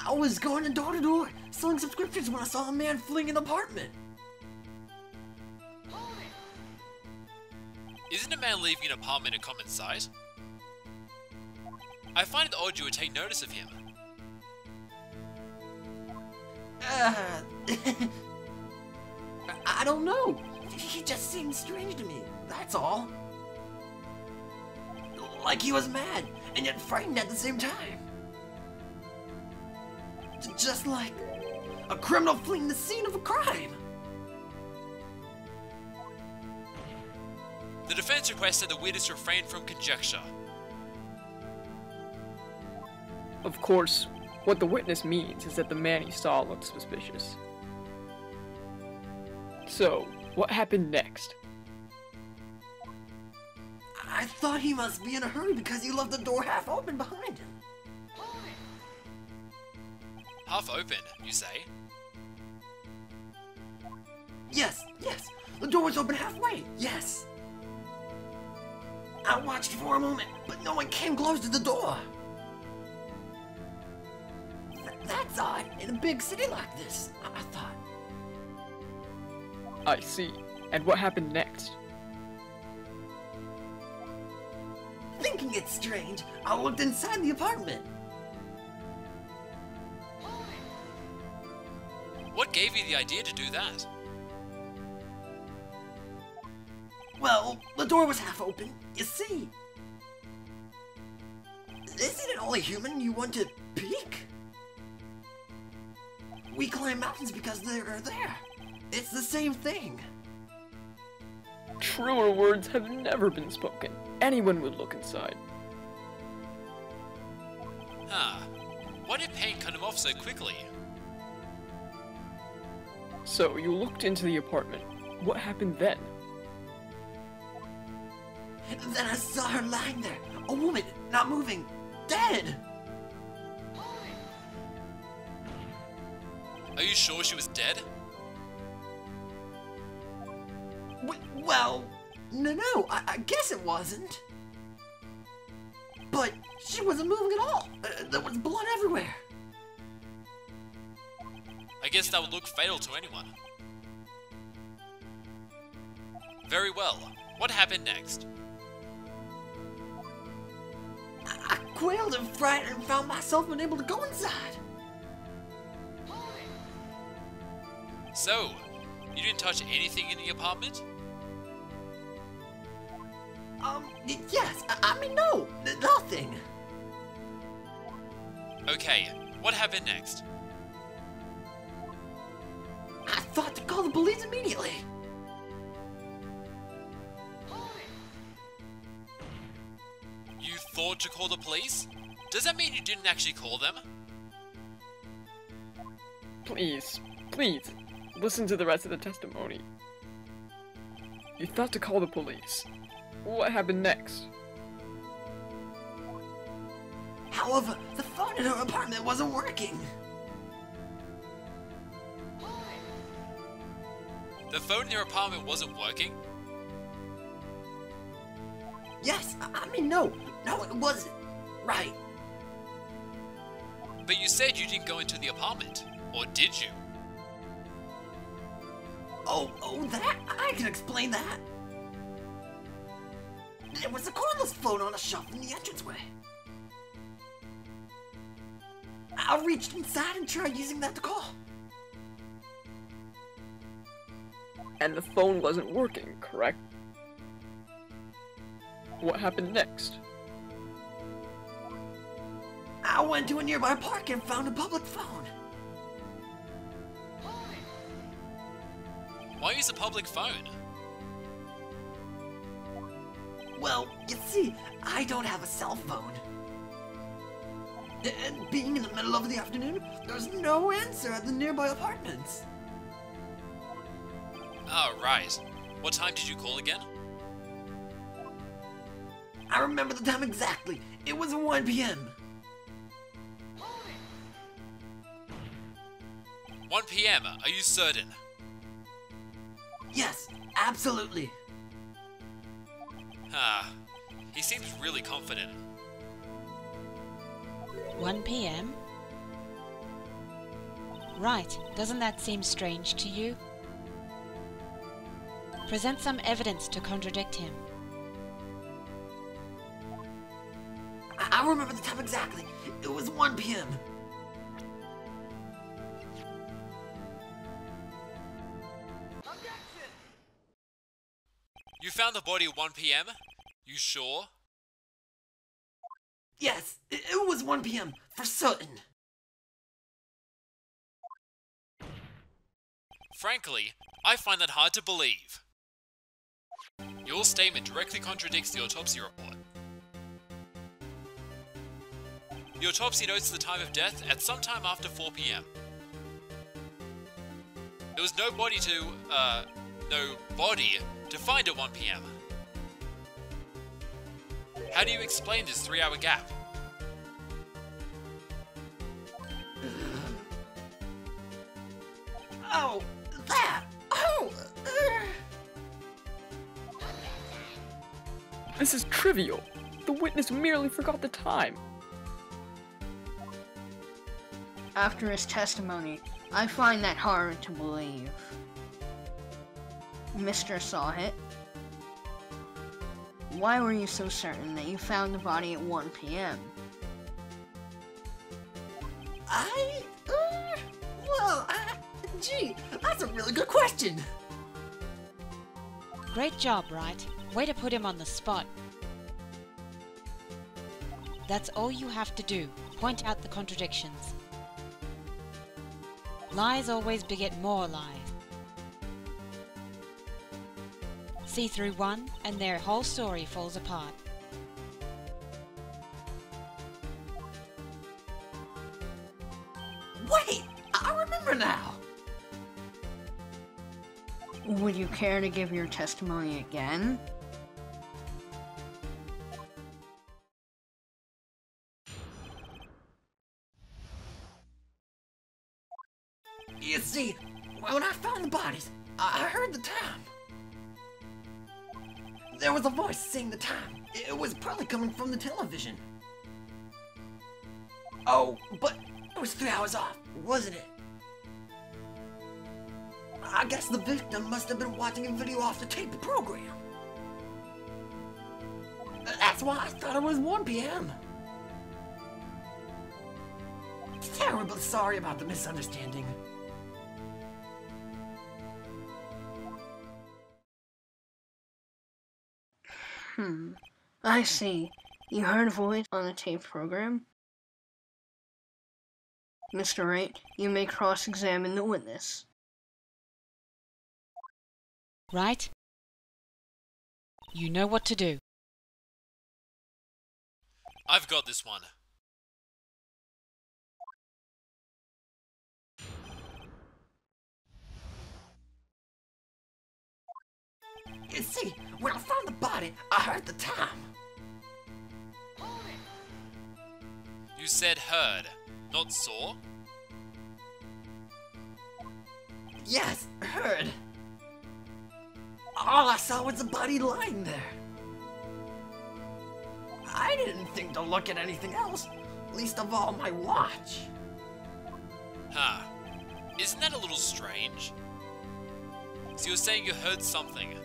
I was going door to door, selling subscriptions when I saw a man fleeing an apartment. Isn't a man leaving an apartment a common sight? I find it odd you would take notice of him. I don't know. He just seemed strange to me, that's all. Like he was mad, and yet frightened at the same time. Just like a criminal fleeing the scene of a crime. The defense requests that the witness refrain from conjecture. Of course, what the witness means is that the man he saw looked suspicious. So, what happened next? I thought he must be in a hurry because he left the door half open behind him. Half open, you say? Yes, the door was open halfway, yes. I watched for a moment, but no one came close to the door. That's odd, in a big city like this, I thought. I see. And what happened next? Thinking it's strange, I looked inside the apartment. What gave you the idea to do that? Well, the door was half open, you see. Isn't it only human you want to peek? We climb mountains because they're there. It's the same thing. Truer words have never been spoken. Anyone would look inside. Huh. Why did pain cut him off so quickly? So, you looked into the apartment. What happened then? Then I saw her lying there. A woman, not moving. Dead! Are you sure she was dead? Well, no, I guess it wasn't. But she wasn't moving at all. There was blood everywhere. I guess that would look fatal to anyone. Very well. What happened next? I quailed in fright and found myself unable to go inside. So, you didn't touch anything in the apartment? Yes, I mean, no, nothing. Okay, what happened next? I thought to call the police immediately. You thought to call the police? Does that mean you didn't actually call them? Please, listen to the rest of the testimony. You thought to call the police. What happened next? However, the phone in her apartment wasn't working. The phone in your apartment wasn't working? Yes, I mean, no, it wasn't. Right. But you said you didn't go into the apartment, or did you? Oh, that? I can explain that. There was a cordless phone on a shelf in the entranceway. I reached inside and tried using that to call. And the phone wasn't working, correct? What happened next? I went to a nearby park and found a public phone. Why use a public phone? Well, you see, I don't have a cell phone. And being in the middle of the afternoon, there's no answer at the nearby apartments. Oh, right. What time did you call again? I remember the time exactly. It was 1 p.m. 1 p.m., are you certain? Yes, absolutely. He seems really confident. 1 p.m. Right, doesn't that seem strange to you? Present some evidence to contradict him. I remember the time exactly. It was 1 p.m. You found the body at 1 p.m.? You sure? Yes, it was 1 p.m. for certain. Frankly, I find that hard to believe. Your statement directly contradicts the autopsy report. The autopsy notes the time of death at some time after 4 p.m. There was no body to find at 1 p.m. How do you explain this 3-hour gap? Oh, that! Oh! This is trivial. The witness merely forgot the time. After his testimony, I find that hard to believe. Mr. Sawhit, why were you so certain that you found the body at 1 p.m.? Gee, that's a really good question. Great job, Wright. Way to put him on the spot. That's all you have to do. Point out the contradictions. Lies always beget more lies. See through one, and their whole story falls apart. Wait, I remember now. Would you care to give your testimony again? You see, when I found the bodies, I heard the time. There was a voice saying the time. It was probably coming from the television. Oh, but it was 3 hours off, wasn't it? I guess the victim must have been watching a video off the tape program. That's why I thought it was 1 p.m. Terribly sorry about the misunderstanding. I see. You heard a voice on the tape program? Mr. Wright, you may cross-examine the witness. Right? You know what to do. I've got this one. You see, when I found the body, I heard the time. You said heard, not saw? Yes, heard. All I saw was the body lying there. I didn't think to look at anything else, least of all my watch. Huh. Isn't that a little strange? So you're saying you heard something.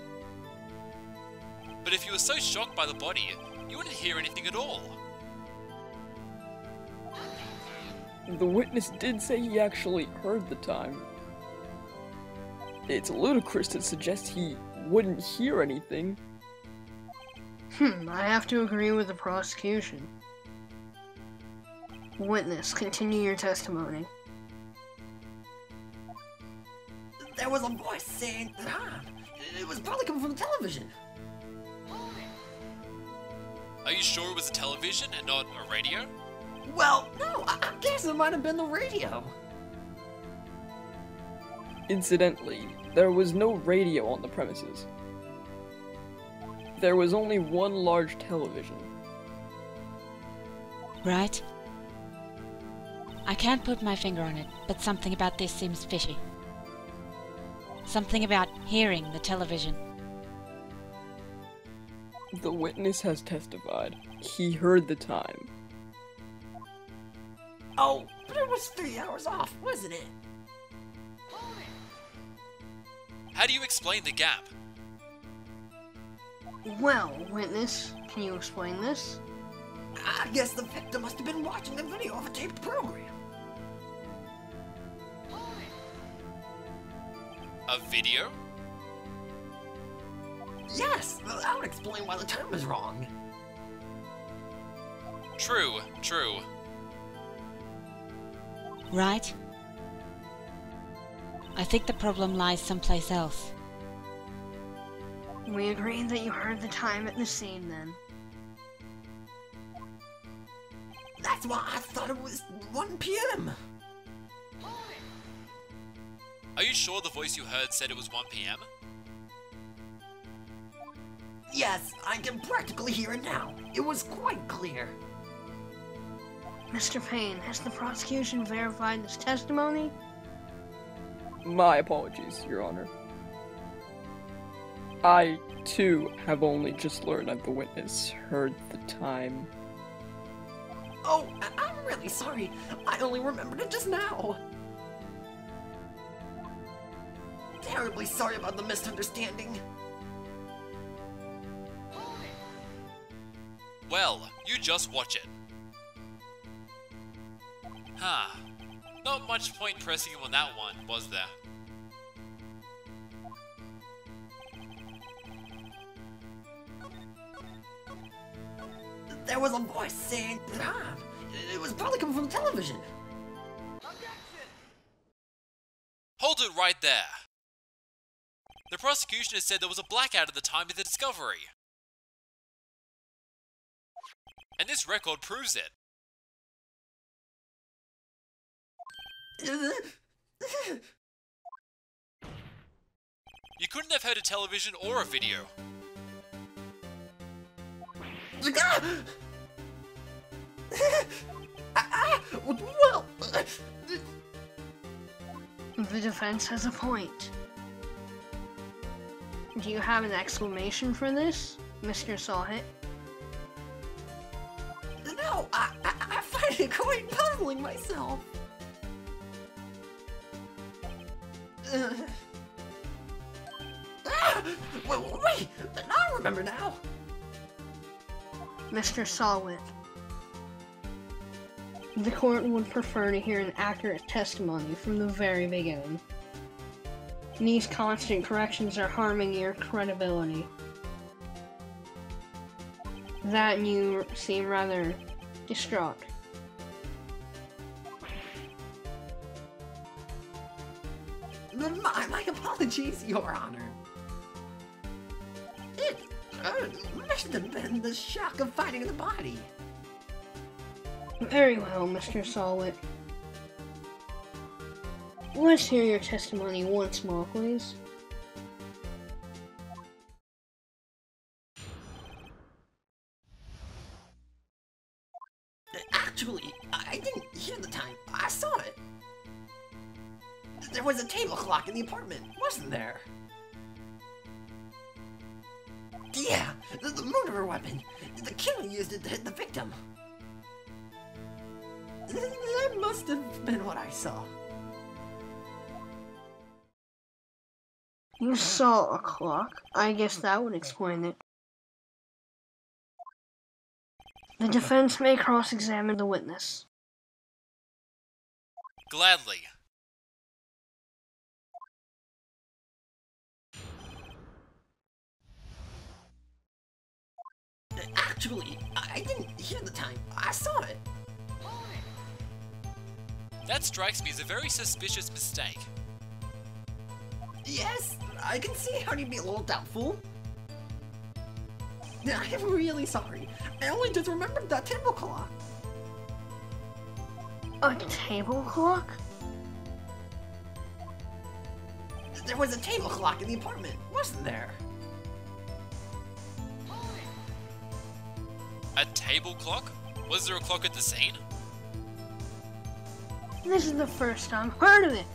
But if you were so shocked by the body, you wouldn't hear anything at all. The witness did say he actually heard the time. It's ludicrous to suggest he wouldn't hear anything. I have to agree with the prosecution. Witness, continue your testimony. There was a voice saying time. It was probably coming from the television. Are you sure it was a television and not a radio? Well, no, I guess it might have been the radio. Incidentally, there was no radio on the premises. There was only one large television. Right? I can't put my finger on it, but something about this seems fishy. Something about hearing the television. The witness has testified. He heard the time. Oh, but it was 3 hours off, wasn't it? How do you explain the gap? Well, witness, can you explain this? I guess the victim must have been watching the video of a taped program. A video? Yes, that would explain why the time is wrong. True, true. Right? I think the problem lies someplace else. We agreed that you heard the time at the scene then. That's why I thought it was 1 p.m. Are you sure the voice you heard said it was 1 p.m.? Yes, I can practically hear it now. It was quite clear. Mr. Payne, has the prosecution verified this testimony? My apologies, Your Honor. I, too, have only just learned that the witness heard the time. Oh, I'm really sorry. I only remembered it just now. Terribly sorry about the misunderstanding. Well, you just watch it. Huh. Not much point pressing him on that one, was there? There was a voice saying, it was probably coming from the television. Hold it right there. The prosecution has said there was a blackout at the time of the discovery. And this record proves it. You couldn't have heard a television or a video. Well, The defense has a point. Do you have an exclamation for this, Mr. Sawhit? no, I find it quite puzzling myself. Wait, I remember now. Mr. Sawhit, the court would prefer to hear an accurate testimony from the very beginning. These constant corrections are harming your credibility. That and you seem rather distraught. My apologies, Your Honor. It must have been the shock of finding the body. Very well, Mr. Sawhit. Let's hear your testimony once more, please. Actually, I didn't hear the time. I saw it. There was a table clock in the apartment, wasn't there? Yeah, the murderer weapon. The killer used it to hit the victim. That must have been what I saw. You saw a clock. I guess that would explain it. The defense may cross-examine the witness. Gladly. Actually, I didn't hear the time. I saw it. That strikes me as a very suspicious mistake. Yes, I can see how you'd be a little doubtful. I'm really sorry. I only just remembered that table clock. A table clock? There was a table clock in the apartment, wasn't there? A table clock? Was there a clock at the scene? This is the first I've heard of it.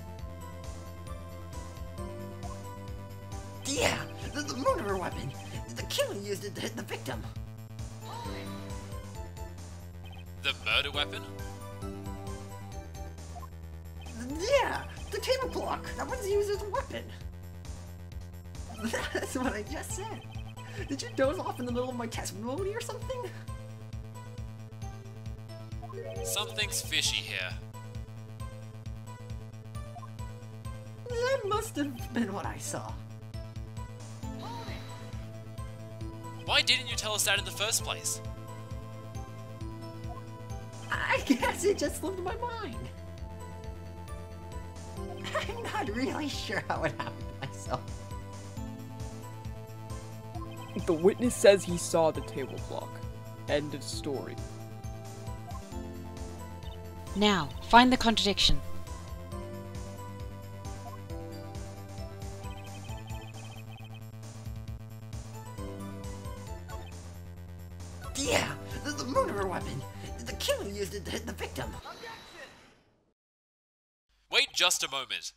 Yeah, the murderer weapon. The killer used it to hit the victim. The murder weapon? Yeah, the table clock that was used as a weapon. That's what I just said. Did you doze off in the middle of my testimony or something? Something's fishy here. That must have been what I saw. Why didn't you tell us that in the first place? I guess it just slipped my mind. I'm not really sure how it happened myself. The witness says he saw the table clock. End of story. Now, find the contradiction. Yeah, the murderer weapon. The killer used it to hit the victim. Wait just a moment.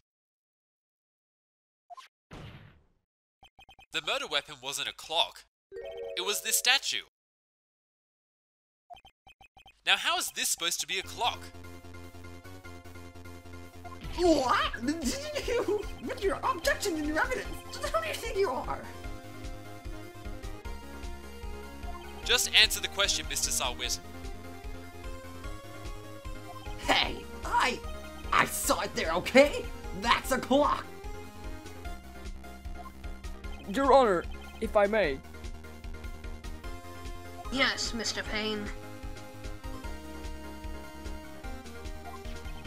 The murder weapon wasn't a clock. It was this statue. Now how is this supposed to be a clock? What? With your objection and your evidence, who do you think you are? Just answer the question, Mr. Sarwit. Hey, I saw it there, okay? That's a clock. Your Honor, if I may. Yes, Mr. Payne.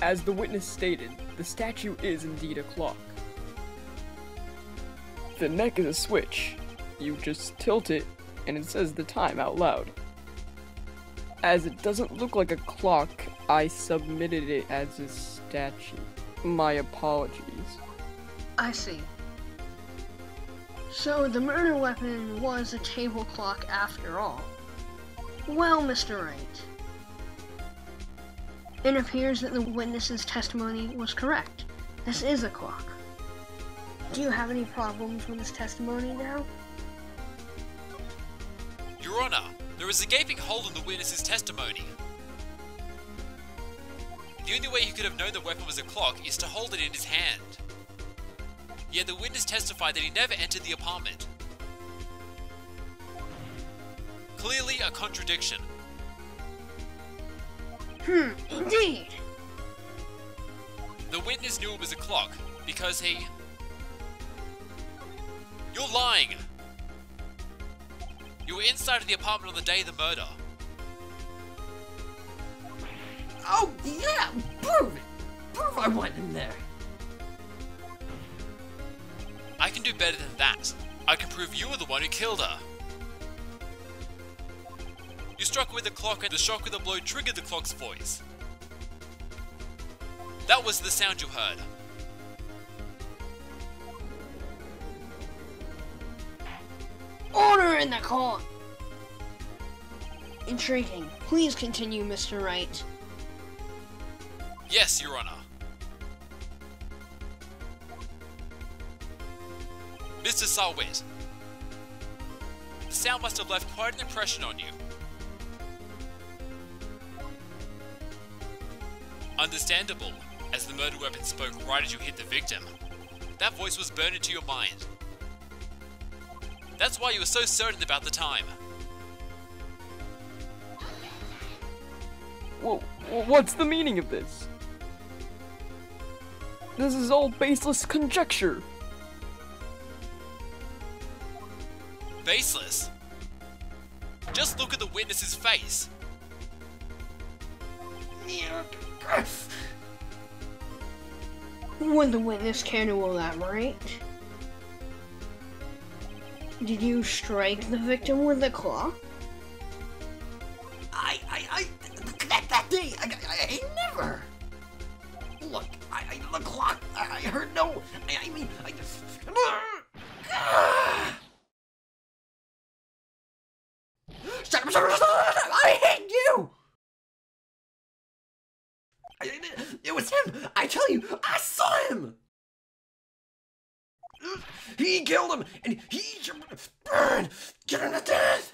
As the witness stated, the statue is indeed a clock. The neck is a switch. You just tilt it, and it says the time out loud. As it doesn't look like a clock, I submitted it as a statue. My apologies. I see. So the murder weapon was a table clock after all. Well, Mr. Wright, it appears that the witness's testimony was correct. This is a clock. Do you have any problems with his testimony now? Your Honor, there is a gaping hole in the witness's testimony. The only way he could have known the weapon was a clock is to hold it in his hand. Yet the witness testified that he never entered the apartment. Clearly a contradiction. Indeed. The witness knew it was a clock because he... You're lying! You were inside of the apartment on the day of the murder. Oh, yeah, prove it. Prove I went in there. I can do better than that. I can prove you were the one who killed her. You struck with the clock and the shock of the blow triggered the clock's voice. That was the sound you heard. Order in the court! Intriguing. Please continue, Mr. Wright. Yes, Your Honor. Mr. Sarwit, the sound must have left quite an impression on you. Understandable, as the murder weapon spoke right as you hit the victim. That voice was burned into your mind. That's why you were so certain about the time. Well, what's the meaning of this? This is all baseless conjecture. Baseless? Just look at the witness's face. Would the witness care to elaborate? Did you strike the victim with the claw? That day, I never. Look, the clock, I heard no, I mean, Shut up, I hate you! It was him, I tell you, I saw him! He killed him, and he should burn, get him to death!